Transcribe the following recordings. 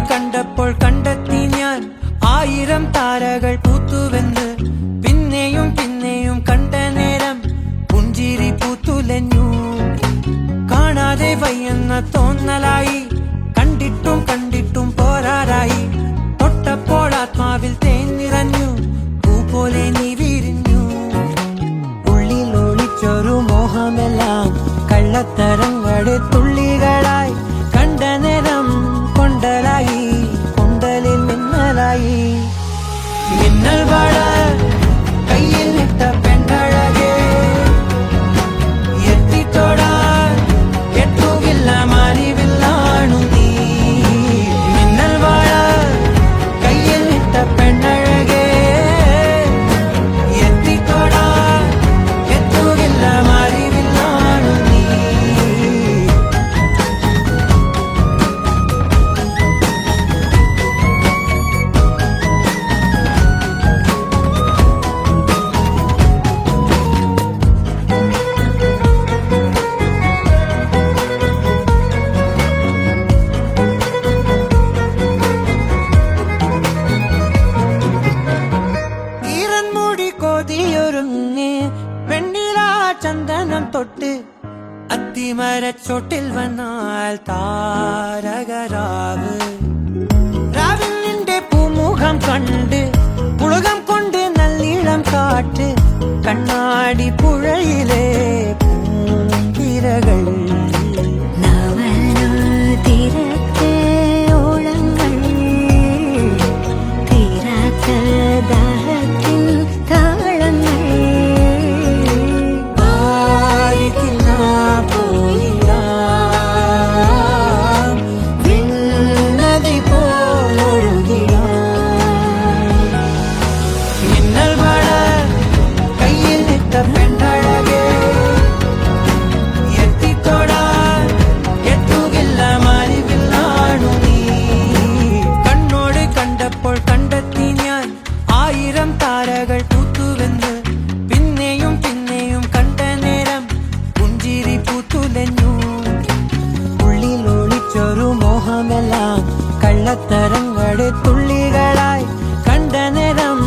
കണ്ടപ്പോൾ കണ്ടെത്തി ഞാൻ 1000 താരകൾ പൂത്തുവെന്ന്. പിന്നെയും പിന്നെയും കണ്ട നേരം പുഞ്ചിരി പൂത്തുലഞ്ഞു. കാണാതെ വയ്യെന്ന തോന്നലായി, കണ്ടിട്ടും കണ്ടിട്ടും പോരാറായി. തൊട്ടപ്പോൾ ആത്മാവിൽ തേൻ നിറഞ്ഞു, പൂ പോലെ നീ വിരിഞ്ഞു. ഉള്ളിൽ ഒളിച്ചൊരു മോഹമെല്ലാം കള്ളത്തരങ്ങളുടെ തുള്ളികളായി. കണ്ട നേരം കൊണ്ടലായി, കൊണ്ടലിൽ മിന്നലായി. മിന്നൽ വാഴ കയ്യിൽ ഇട്ട പെണ്ണഴകേ, എത്തിത്തോടാൻ എത്തുകില്ല മാറിവില്ലാണു നീ. മിന്നൽ വാഴ കയ്യിൽ ഇട്ട പെണ്ണഴകേ, എത്തിത്തോടാൻ എത്തുകില്ല മാറിവില്ലാണു നീ. വെണ്ണിലാ ചന്ദനം തൊട്ട് അത്തിമരച്ചോട്ടിൽ വന്നാൽ താരകരാവ്. രാവിൽ നിന്റെ പൂമുഖം കണ്ട് പുളകം കൊണ്ട് നല്ലിളം കാറ്റ്. കണ്ണാടി പുഴയിലെ പൂങ്കിരകൾ താരകൾ പൂത്തുവെന്ന്. പിന്നെയും പിന്നെയും കണ്ട നേരം പുഞ്ചിരി പൂത്തുലഞ്ഞു. ഉള്ളിൽ ഒളിച്ചൊരു മോഹമെല്ലാം കള്ളത്തരങ്ങളുടെ തുള്ളികളായി. കണ്ട നേരം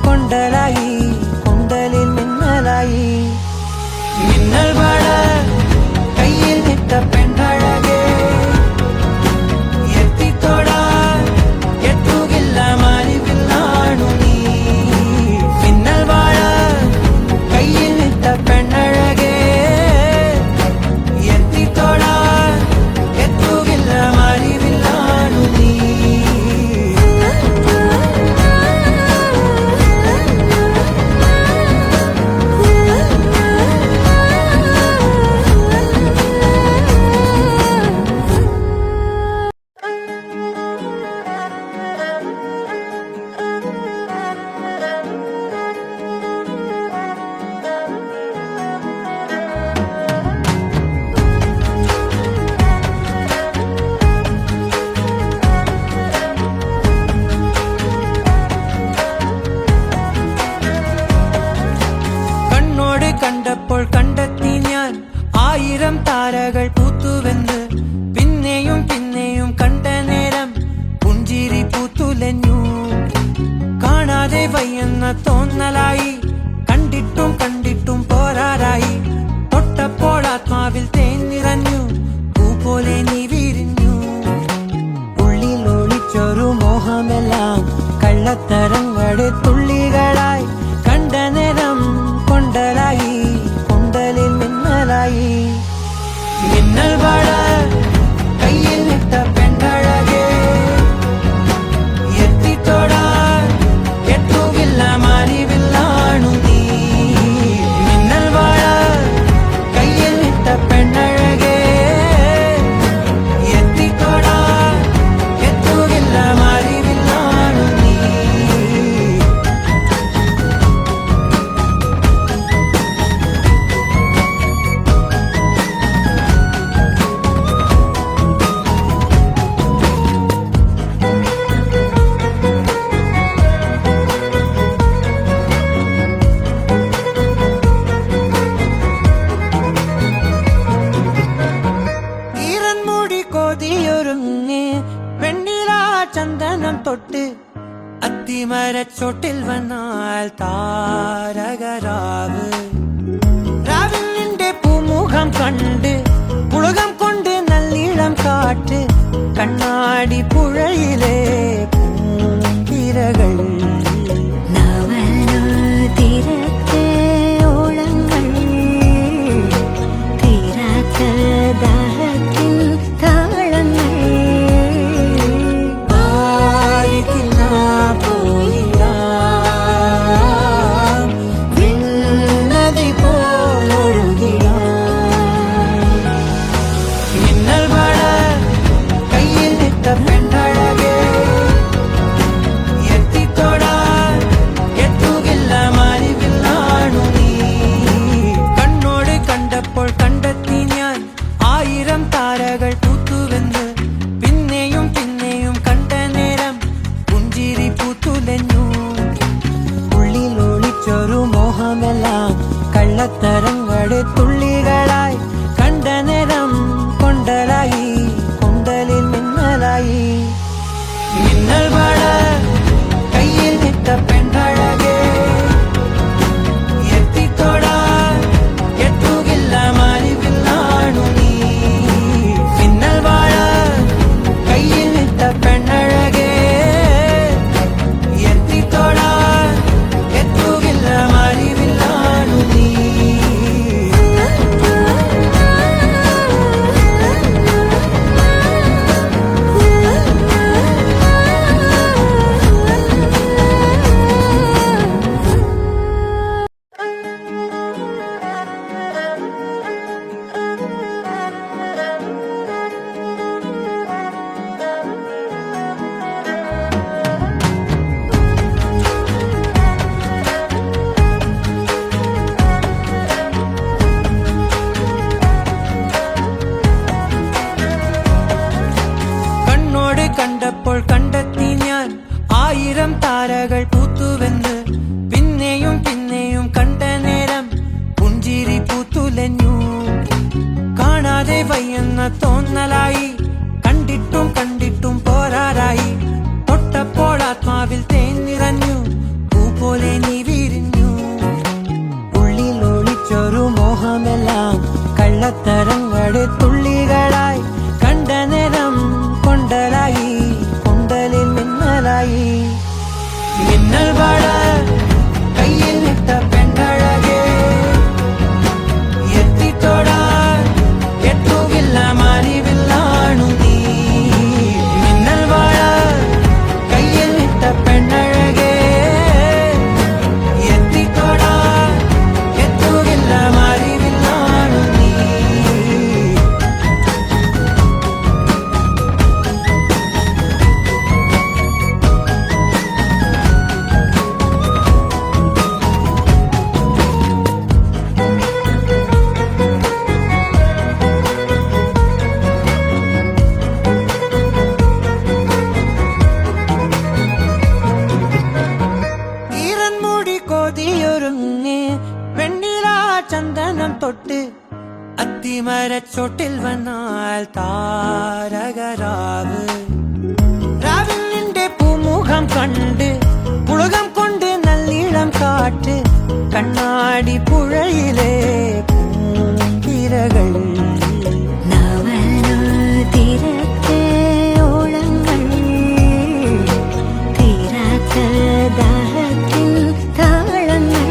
കൊണ്ടലായി, കൊണ്ടലിൽ മിന്നലായി. മിന്നൽ വാഴ കയ്യിൽ ഇട്ട പെണ്ണഴകേ, എത്തിത്തോടാൻ എത്തുകില്ല മാറിവില്ലാണു നീ. പെണ്ണഴകേ, എത്തിത്തോടാൻ എത്തുകില്ല മാറിവില്ലാണു നീ. കണ്ടപ്പോൾ കണ്ടെത്തി ഞാൻ 1000 താരകൾ പൂത്തുവെന്ന്. പിന്നെയും പിന്നെയും കണ്ട നേരം പുഞ്ചിരി പൂത്തുലഞ്ഞു. കാണാതെ വയ്യെന്ന തോന്നലായി, കണ്ടിട്ടും കണ്ടിട്ടും പോരാറായി. തൊട്ടപ്പോൾ ആത്മാവിൽ തേൻ നിറഞ്ഞു, പൂ പോലെ നീ വിരിഞ്ഞു. ഉള്ളിൽ ഒളിച്ചൊരു മോഹമെല്ലാം കള്ളത്തരങ്ങളുടെ തുള്ളികളായി. കണ്ട നേരം കൊണ്ടലായി, കൊണ്ടലിൽ മിന്നലായി. മിന്നൽ വാഴ കയ്യിൽ ഇട്ട പെണ്ണഴകേ, എത്തിത്തോടാൻ എത്തുകില്ല മാറിവില്ലാണു അത്തിമരച്ചോട്ടിൽ വന്നാൽ താരകരാവ് രാവിൽ നിന്റെ പൂമുഖം കണ്ട് പുളകം കൊണ്ട് നല്ലിളം കാറ്റ് കണ്ണാടി പുഴയിലെ പൂന്തിരകൾ തീരത്തെ ഓളങ്ങൾ തീരാത്ത ദാഹത്തിൻ താളങ്ങൾ നദി പോലൊഴുകിടാൽ മഴ കയ്യിൽ നിട്ട പെണ്ണഴകേ എത്തിത്തോടാൻ എത്തുകില്ല മാറിവില്ലാണു നീ കണ്ണോട് കണ്ടപ്പോൾ കണ്ടെത്തി ഞാൻ 1000 താരകൾ പൂത്തുവെന്ന് പിന്നെയും പിന്നെയും കണ്ട നേരം പുഞ്ചിരി പൂത്തുലഞ്ഞു ഉള്ളിൽ ഒളിച്ചൊരു മോഹമെല്ലാം കള്ളത്തരങ്ങളുടെ തുള്ളികളായി കണ്ട നേരം കൊണ്ടലായി കൊണ്ടലിൽ മിന്നലായി മിന്നൽ മഴ കയ്യിൽ നിട്ട പെണ്ണഴകേ എത്തിത്തോടാൻ എത്തുകില്ല മാറിവില്ലാണു നീ മിന്നൽ മഴ കയ്യിൽ നിട്ട പെണ്ണഴകേ എത്തിത്തോടാൻ എത്തുകില്ല മാറിവില്ലാണു നീ കണ്ണോട് കണ്ടപ്പോൾ കണ്ടെത്തി ഞാൻ 1000 താരകൾ പൂത്തുവെന്ന് പിന്നെയും പിന്നെയും കണ്ട നേരം പുഞ്ചിരി പൂത്തുലഞ്ഞു കാണാതെ വയ്യെന്ന തോന്നലായി കണ്ടിട്ടും കണ്ടിട്ടും പോരാറായി തൊട്ടപ്പോൾ ആത്മാവിൽ തേൻ നിറഞ്ഞു പൂ പോലെ നീ വിരിഞ്ഞു ഉള്ളിൽ ഒളിച്ചൊരു മോഹമെല്ലാം കള്ളത്തരങ്ങളുടെ തുള്ളികളായി കണ്ട നേരം കൊണ്ടലായി കൊണ്ടലിൽ മിന്നലായി മിന്നൽ മഴ കയ്യിൽ നിട്ട പെണ്ണഴകേ എത്തിത്തോടാൻ എത്തുകില്ല മാറിവില്ലാണു നീ മിന്നൽ മഴ കയ്യിൽ നിട്ട പെണ്ണഴകേ എത്തിത്തോടാൻ എത്തുകില്ല മാറിവില്ലാണു നീ ഈറൻമുടി കോതിയൊരുങ്ങി വെണ്ണിലാ ചന്ദനം തൊട്ട് അത്തിമരച്ചോട്ടിൽ വന്നാൽ താരകരാവ് രാവിൽ നിന്റെ പൂമുഖം കണ്ട് പുളകം കൊണ്ട് നല്ലിളം കാറ്റ് കണ്ണാടി പുഴയിലെ പൂന്തിരകൾ തീരത്തെ ഓളങ്ങൾ തീരാത്ത ദാഹത്തിൻ താളങ്ങൾ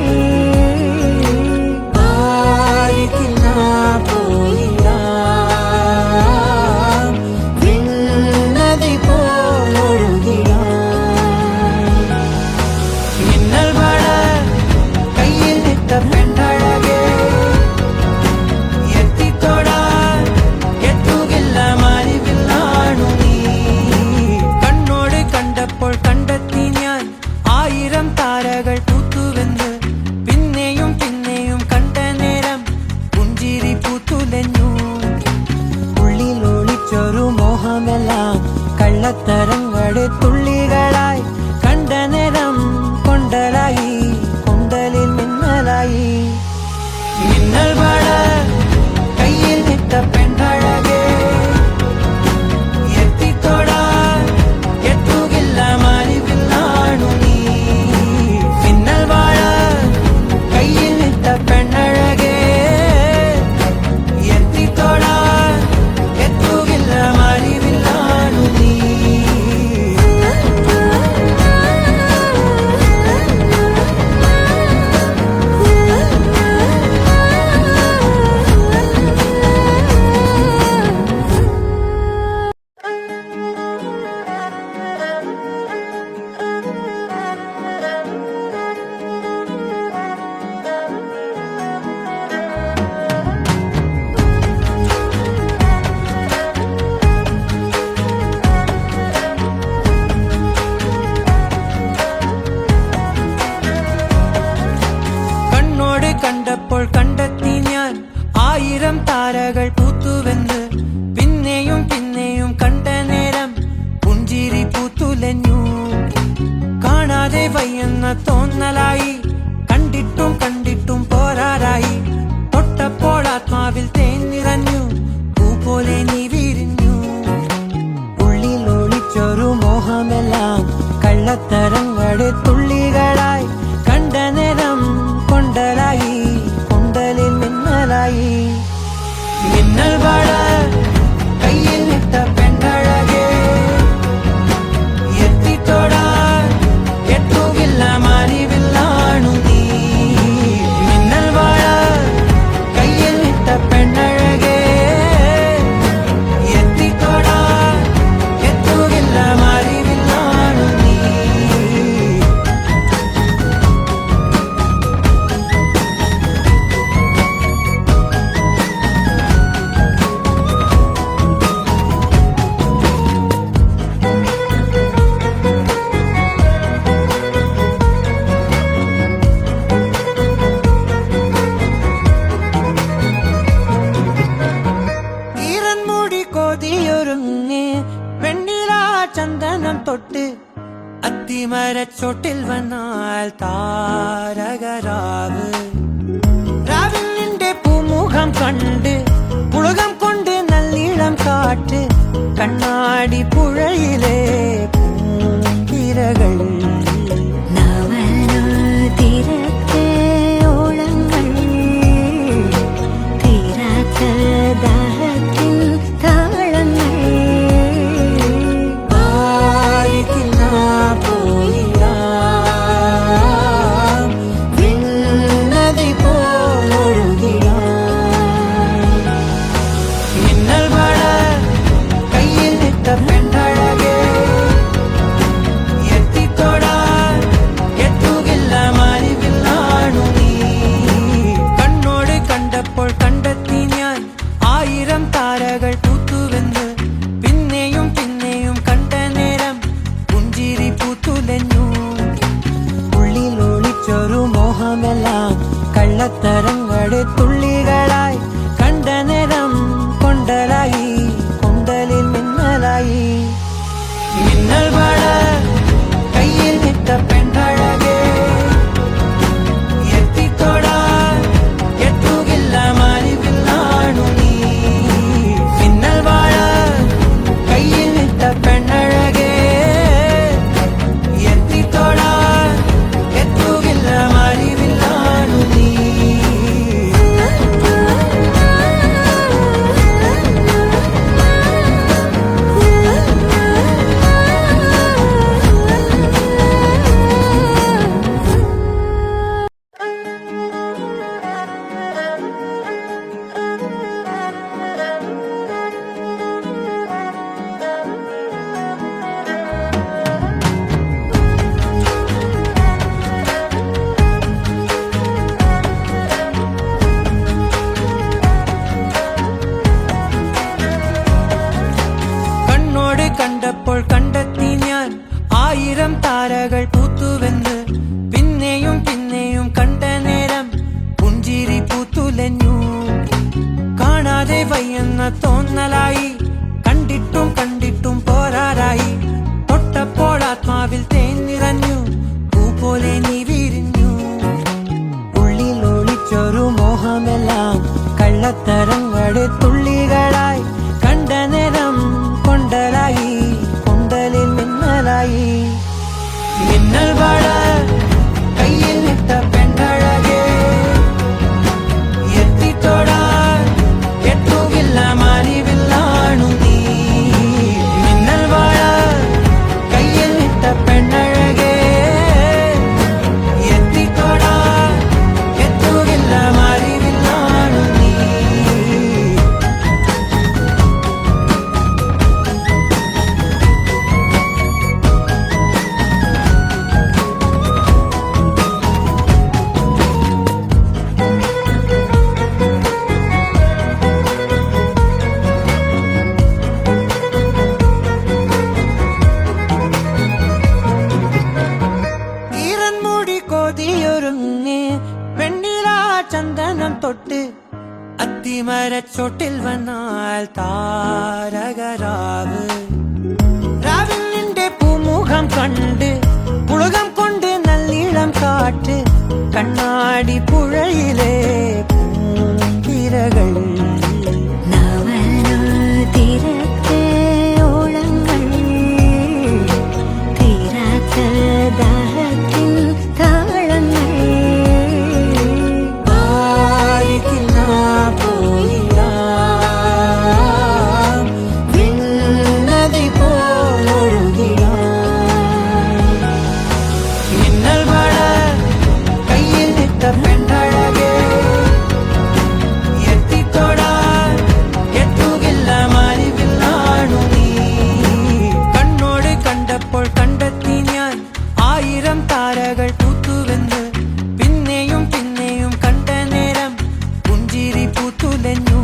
നദി പോലൊഴുകിടാൽ മിന്നൽ മഴ കയ്യിൽ നിട്ട പെണ്ണഴകേ എത്തിത്തോടാൻ എത്തുകില്ല മാറിവില്ലാണു നീ കണ്ണോട് കണ്ടപ്പോൾ കണ്ടെത്തി ഞാൻ 1000 താരകൾ പൂത്തുവെന്ന് പിന്നെയും പിന്നെയും കണ്ട നേരം പുഞ്ചിരി പൂത്തുലഞ്ഞു ഉള്ളിൽ ഒളിച്ചൊരു മോഹമെല്ലാം കള്ളത്തരങ്ങളുടെ തുള്ളികളായി കണ്ട നേരം കൊണ്ടലായി കൊണ്ടലിൽ മിന്നലായി മിന്നൽ മഴ കയ്യിൽ നിട്ട പെണ്ണഴകേ എത്തിത്തോടാൻ എത്തുകില്ല മാറിവില്ലാണു നീ കണ്ടപ്പോൾ കണ്ടെത്തി ഞാൻ 1000 താരകൾ പൂത്തുവെന്ന് പിന്നെയും പിന്നെയും കണ്ട നേരം പുഞ്ചിരി പൂത്തുലഞ്ഞു കാണാതെ വയ്യെന്ന തോന്നലായി കണ്ടിട്ടും കണ്ടിട്ടും പോരാറായി തൊട്ടപ്പോൾ ആത്മാവിൽ തേൻ നിറഞ്ഞു പൂ പോലെ നീ വിരിഞ്ഞു ഉള്ളിൽ ഒളിച്ചൊരു മോഹമെല്ലാം കള്ളത്തരങ്ങളുടെ തുള്ളികളായി കണ്ട നേരം കൊണ്ടലായി കൊണ്ടലിൽ മിന്നലായി മിന്നൽ വാഴ കയ്യിൽ ഇട്ട പെണ്ണഴകേ എത്തിത്തോടാൻ എത്തുകില്ല മാറിവില്ലാണു നീ മിന്നൽ വാഴ കയ്യിൽ ഇട്ട പെണ്ണഴകേ എത്തിത്തോടാൻ എത്തുകില്ല മാറിവില്ലാണു നീ ഈറൻമുടി കോതിയൊരുങ്ങി വെണ്ണില ചന്ദനം തൊട്ട് അത്തിമരച്ചോട്ടിൽ വന്നാൽ താരകരാവ് രാവിൽ നിന്റെ പൂമുഖം കണ്ട് പുളകം കൊണ്ട് നല്ലിളം കാറ്റ് കണ്ണാടി പുഴയിലെ പൂങ്കിരകൾ നവനു തിരക്ക് ഓളങ്ങൾ തീരാത്ത ദാഹത്തിൻ താളങ്ങൾ പാരിക്കുന്ന പോയിടാം വിണ്ണതി പോലൊഴുകിടാം മിന്നൽ വാഴ കയ്യിൽ ഇട്ട പെണ്ണഴകേ എത്തിത്തോടാൻ എത്തുകില്ല മാറിവില്ലാണു നീ കണ്ണോട് കണ്ടപ്പോൾ കണ്ടെത്തി ഞാൻ 1000 താരകൾ പൂത്തുവെന്ന് പിന്നെയും പിന്നെയും കണ്ട നേരം പുഞ്ചിരി പൂത്തുലഞ്ഞു ഉള്ളിൽ ഒളിച്ചൊരു മോഹമെല്ലാം കള്ളത്തരങ്ങളുടെ തുള്ളികളായി കണ്ട നേരം കൊണ്ടലായി കൊണ്ടലിൽ മിന്നലായി മിന്നൽ വാഴ കയ്യിൽ ഇട്ട പെണ്ണഴകേ എത്തിത്തോടാൻ എത്തുകില്ല മാറിവില്ലാണു നീ മിന്നൽ വാഴ കയ്യിൽ ഇട്ട പെണ്ണഴകേ എത്തിത്തോടാൻ എത്തുകില്ല മാറിവില്ലാണു നീ കണ്ണോട് കണ്ടപ്പോൾ കണ്ടെത്തി ഞാൻ 1000 താരകൾ പൂത്തുവെന്ന് പിന്നെയും പിന്നെയും കണ്ട നേരം പുഞ്ചിരി പൂത്തുലഞ്ഞു കാണാതെ വയ്യെന്ന തോന്നലായി കണ്ടിട്ടും കണ്ടിട്ടും പോരാറായി തൊട്ടപ്പോൾ ആത്മാവിൽ തേൻ നിറഞ്ഞു പൂ പോലെ നീ വിരിഞ്ഞു ഉള്ളിൽ ഒളിച്ചൊരു മോഹമെല്ലാം കള്ളത്തരങ്ങളുടെ തുള്ളികളായി കണ്ട നേരം കൊണ്ടലായി കൊണ്ടലിൽ മിന്നലായി മിന്നൽ വാഴ കയ്യിൽ ഇട്ട പെണ്ണഴകേ എത്തിത്തോടാൻ എത്തുകില്ല മാറിവില്ലാണു നീ മിന്നൽ വാഴ കയ്യിൽ ഇട്ട പെണ്ണഴകേ എത്തിത്തോടാൻ എത്തുകില്ല മാറിവില്ലാണു നീ ചന്ദനം തൊട്ട് അത്തിമരച്ചോട്ടിൽ വന്നാൽ താരകരാവ് രാവിൽ നിന്റെ പൂമുഖം കണ്ട് പുളകം കൊണ്ട് നല്ലിളം കാറ്റ് കണ്ണാടി പുഴയിലെ പൂങ്കിരകൾ തീരത്തെ ഓളങ്ങൾ തീരാത്ത ദാഹത്തിൻ താളങ്ങൾ നദി മിന്നൽ മഴ കയ്യിൽ നിട്ട പെണ്ണഴകേ എത്തിത്തൊടാൻ എത്തുകില്ല മാറിവില്ലാണു നീ കണ്ണോട് കണ്ടപ്പോൾ കണ്ടെത്തി ഞാൻ 1000 താരകൾ പൂത്തുവെന്ന് പിന്നെയും പിന്നെയും കണ്ട നേരം പുഞ്ചിരി പൂത്തുലഞ്ഞു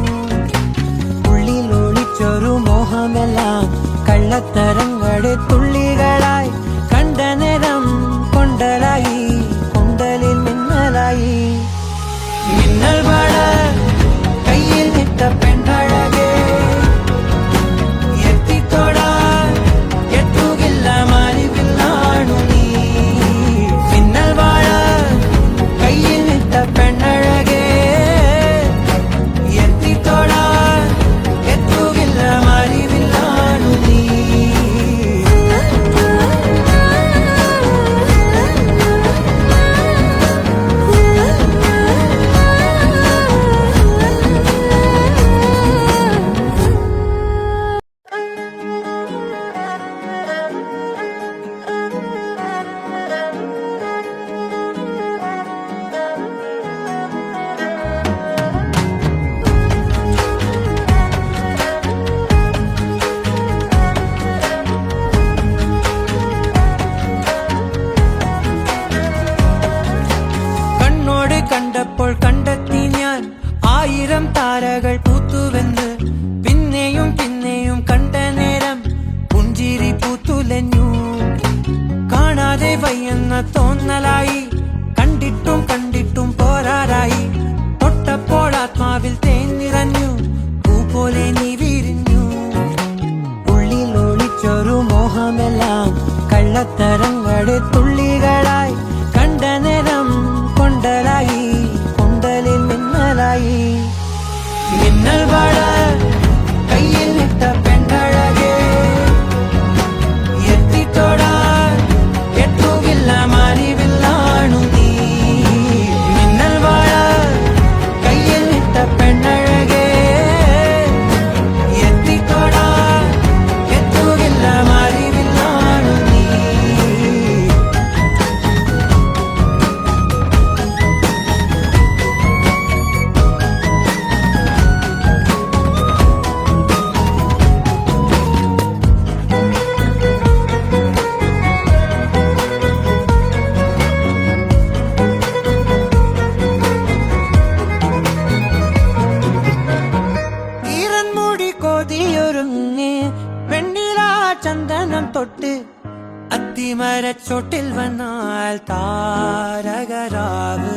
ഉള്ളിൽ ഒളിച്ചൊരു മോഹമെല്ലാം കള്ളത്തരങ്ങളുടെ തുള്ളികളായി കണ്ട നേരം കൊണ്ടലായി കൊണ്ടലിൽ മിന്നലായി മിന്നൽ മഴ കയ്യിൽ നിട്ട പെണ്ണഴകേ എത്തിത്തൊടാൻ എത്തുകില്ല മാറിവില്ലാണു നീ മിന്നൽ മഴ കയ്യിൽ നിട്ട പെണ്ണഴകേ എത്തിത്തൊടാൻ എത്തുകില്ല മാറിവില്ലാണു നീ കണ്ണോട് കണ്ടപ്പോൾ കണ്ടെത്തി ഞാൻ 1000 താരകൾ പൂത്തുവെന്ന് പിന്നെയും പിന്നെയും കണ്ട നേരം പുഞ്ചിരി പൂത്തുലഞ്ഞു കാണാതെ വയ്യെന്ന തോന്നലായി കണ്ടിട്ടും കണ്ടിട്ടും പോരാറായി തൊട്ടപ്പോൾ ആത്മാവിൽ തേൻ നിറഞ്ഞു പൂ പോലെ നീ വിരിഞ്ഞു ഉള്ളിൽ ഒളിച്ചൊരു മോഹമെല്ലാം കള്ളത്തരങ്ങളുടെ തുള്ളികളായി കണ്ട നേരം കൊണ്ടലായി കൊണ്ടലിൽ മിന്നലായി മിന്നൽ മഴ കയ്യിൽ നിട്ട പെണ്ണഴകേ എത്തിത്തൊടാൻ എത്തുകില്ല മാറിവില്ലാണു നീ മിന്നൽ മഴ കയ്യിൽ നിട്ട പെണ്ണഴകേ എത്തിത്തൊടാൻ എത്തുകില്ല മാറിവില്ലാണു നീ ഈറൻമുടി കോതിയൊരുങ്ങി വെണ്ണിലാ ചന്ദനം തൊട്ട് അത്തിമരച്ചോട്ടിൽ വന്നാൽ താരകരാവ്